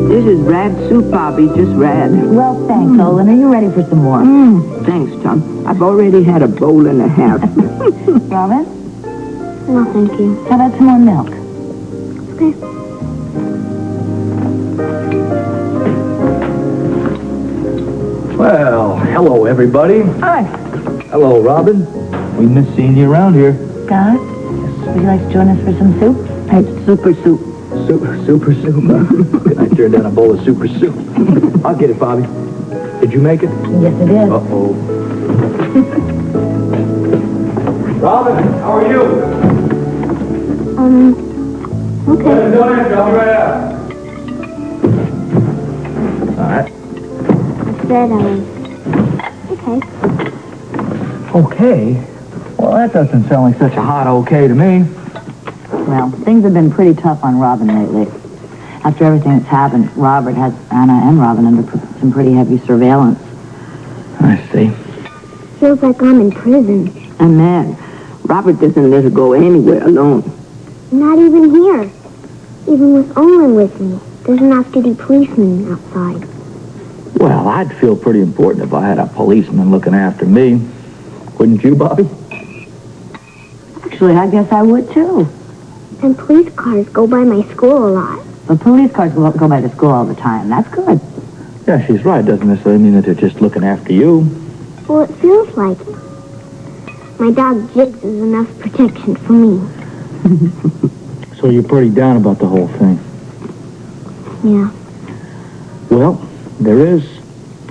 This is rad soup, Bobby, just rad. Well, thanks, Olin. Are you ready for some more? Thanks, Tom. I've already had a bowl and a half. Robin? No, thank you. How about some more milk? Okay. Well, hello, everybody. Hi. Hello, Robin. We miss seeing you around here. Guys, would you like to join us for some soup? It's super soup. Super soup. I turned down a bowl of super soup. I'll get it, Bobby. Did you make it? Yes, it is. Uh-oh. Robin, how are you? Okay. I'll be right out. All right. I said I was okay. Okay. Well, that doesn't sound like such a hot okay to me. Well, things have been pretty tough on Robin lately. After everything that's happened, Robert has Anna and Robin under some pretty heavy surveillance. I see. Feels like I'm in prison. And man, Robert doesn't let her go anywhere alone. Not even here. Even with Olin with me. There's an off-duty policeman outside. Well, I'd feel pretty important if I had a policeman looking after me. Wouldn't you, Bobby? Actually, I guess I would, too. And police cars go by my school a lot. But police cars go by the school all the time. That's good. Yeah, she's right. Doesn't necessarily mean that they're just looking after you. Well, it feels like it. My dog Jigs is enough protection for me. So you're pretty down about the whole thing. Yeah. Well, there is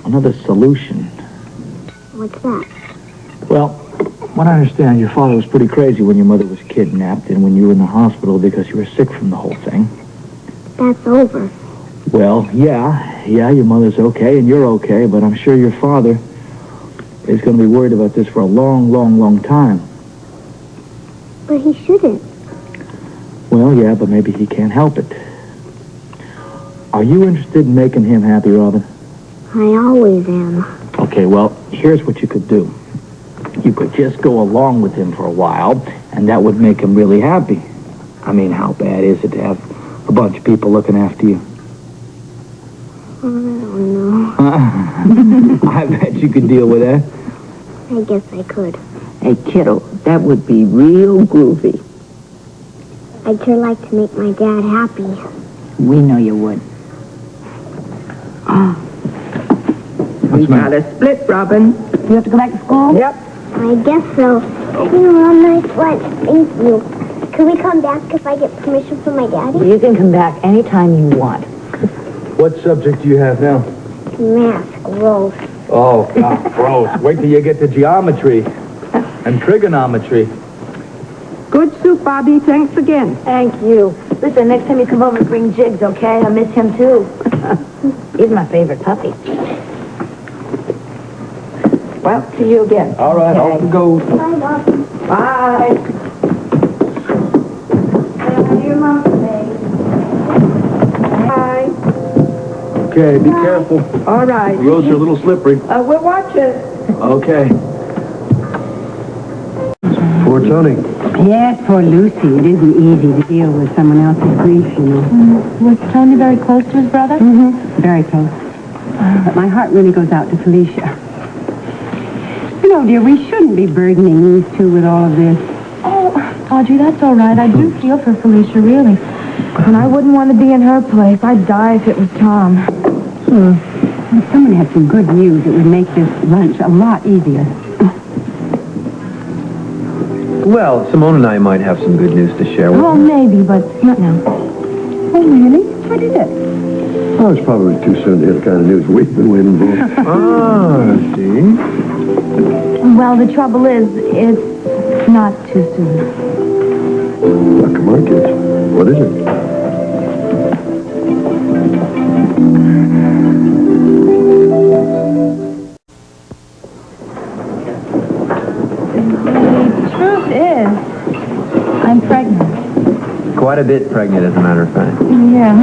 another solution. What's that? Well, what I understand, your father was pretty crazy when your mother was kidnapped and when you were in the hospital because you were sick from the whole thing. That's over. Well, yeah, your mother's okay and you're okay, but I'm sure your father is going to be worried about this for a long, long, long time. But he shouldn't. Well, yeah, but maybe he can't help it. Are you interested in making him happy, Robin? I always am. Okay, well, here's what you could do. You could just go along with him for a while, and that would make him really happy. I mean, how bad is it to have a bunch of people looking after you? I don't know. I bet you could deal with that. I guess I could. Hey, kiddo, that would be real groovy. I'd sure like to make my dad happy. We know you would. We got a split, Robin. You have to go back to school? Yep. I guess so. Real nice lunch. Thank you. Could we come back if I get permission from my daddy? You can come back anytime you want. What subject do you have now? Math. Gross. Oh, God, gross. Wait till you get to geometry and trigonometry. Good soup, Bobby. Thanks again. Thank you. Listen, next time you come over, bring Jigs, okay? I miss him, too. He's my favorite puppy. Well, see you again. All right, Okay. off we go. Bye, Bob. Bye. Your mom today. Bye. Okay, be careful. All right. The roads are a little slippery. We're watching. Okay. Poor Tony. Yes, poor Lucy. It isn't easy to deal with someone else's grief, you know. Was Tony very close to his brother? Very close. But my heart really goes out to Felicia. You know, dear, we shouldn't be burdening these two with all of this. Oh, Audrey, that's all right. I do feel for Felicia, really. And I wouldn't want to be in her place. I'd die if it was Tom. If someone had some good news, it would make this lunch a lot easier. Well, Simone and I might have some good news to share with Well, you. maybe, but not now. Oh, really? What is it? Oh, it's probably too soon to hear the kind of news we've been waiting for. See? Well, the trouble is, it's not too soon. Now, come on, kids. What is it? The truth is, I'm pregnant. Quite a bit pregnant, as a matter of fact. Yeah.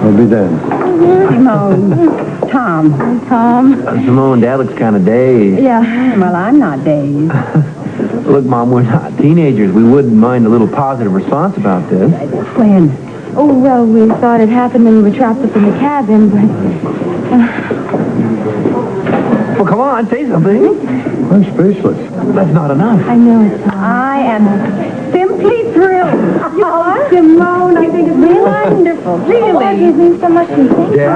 I'll be damned. Simone. Tom. Tom. Simone, Dad looks kind of dazed. Yeah. Well, I'm not dazed. Look, Mom, we're not teenagers. We wouldn't mind a little positive response about this. When? Oh, well, we thought it happened when we were trapped up in the cabin, but... Well, come on, say something. I'm speechless. That's not enough. I know it's I am simply thrilled. You are? Simone, I think it's really wonderful. Really. It means so much to me. Thank you.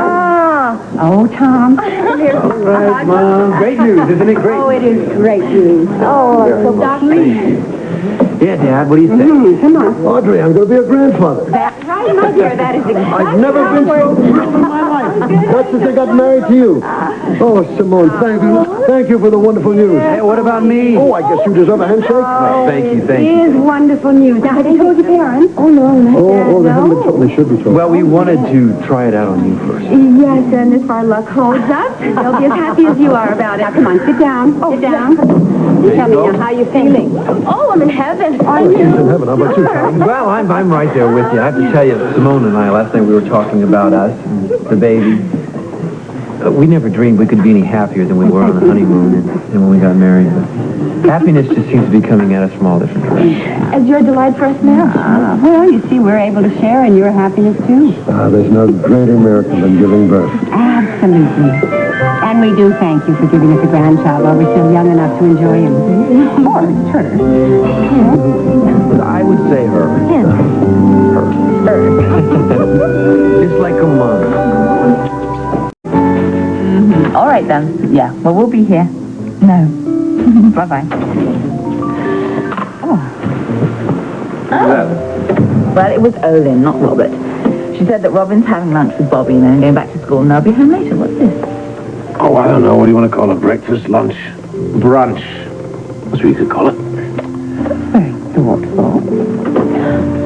Oh, Tom. Right, Mom. Great news, isn't it great? Oh, it is great news. Oh, I'm so pleased. Yeah, Dad, what do you think? Come on. Audrey, I'm going to be a grandfather. That's right, my dear. That is exactly I've never been so thrilled in my life. That's since I got married to you. Oh, Simone, thank you. Thank you for the wonderful news. Hey, what about me? Oh, I guess you deserve a handshake. Thank you, It is wonderful news. Now, have you told your parents? Oh, no, not Oh, they haven't been told. They should be told. Well, we wanted to try it out on you first. Yes, and if our luck holds up, they'll be as happy as you are about it. Now, come on, sit down. Sit down. Tell me now, how you feeling? Oh, I'm in heaven. Oh, she's in heaven. How about you, Tom? Well, I'm right there with you. I have to tell you, Simone and I, last night we were talking about us and the baby. We never dreamed we could be any happier than we were on the honeymoon and when we got married. But happiness just seems to be coming at us from all different directions. As your delight for us now? Well, you see, we're able to share in your happiness, too. There's no greater miracle than giving birth. Absolutely. And we do thank you for giving us a grandchild while we're still young enough to enjoy him. Or her. I would say her. Just like a mom. All right, then. Yeah, well, we'll be here. No. Bye-bye. Well, it was Olin, not Robert. She said that Robin's having lunch with Bobby and then going back to school and they'll be home later. What's this? Oh, I don't know. What do you want to call it? Breakfast, lunch, brunch? That's what you could call it. Very thoughtful.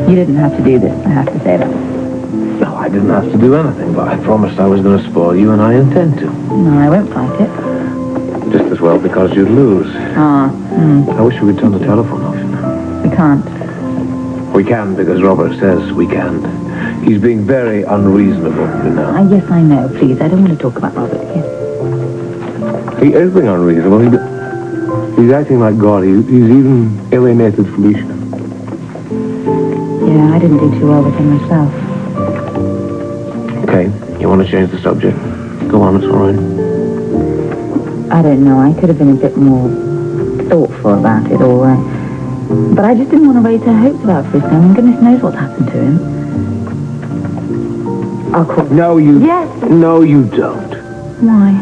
You didn't have to do this, I have to say that. No, I didn't have to do anything, but I promised I was going to spoil you, and I intend to. No, I won't fight it. Just as well because you'd lose. I I wish we could turn the telephone off. we can't. We can because Robert says we can. He's being very unreasonable, you know. Yes, I know. Please, I don't want to talk about Robert again. He is being unreasonable. He's acting like God. He's even alienated Felicia. Yeah, I didn't do too well with him myself. Okay, you want to change the subject? Go on, it's all right. I don't know. I could have been a bit more thoughtful about it, or... but I just didn't want to raise her hopes about Frisco. I mean, goodness knows what's happened to him. I'll call. No, you... Yes. No, you don't. Why?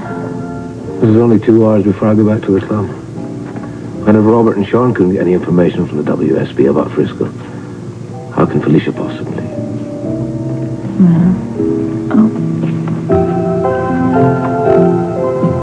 There's only 2 hours before I go back to the club. And if Robert and Sean couldn't get any information from the WSB about Frisco, how can Felicia possibly? Well...